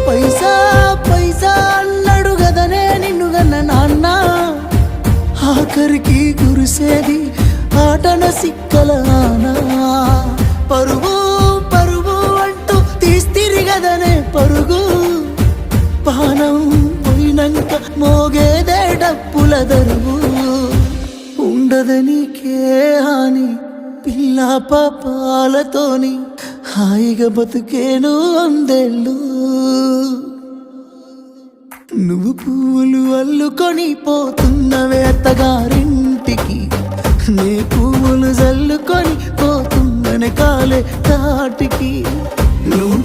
పైసా పైసా అన్నాడు గదనే నిన్ను గన్న నాన్న, ఆఖరికి కురిసేది ఆటన సిక్కల ఆనా. పరుగు పరుగు అంటూ తీస్తిరి గదనే పరుగు, పానం పోయినంక మోగేదే డప్పుల దరువు. ఉండదనికే హాని పిల్ల పాపాలతోని, హాయిగా బతుకేను వందేళ్ళు. నువ్వు పూలు అల్లుకొని పోతున్నవే అత్తగారింటికి, నే పువ్వులు జల్లుకొని పోతున్ననే కాలే తాటికి. నువ్వు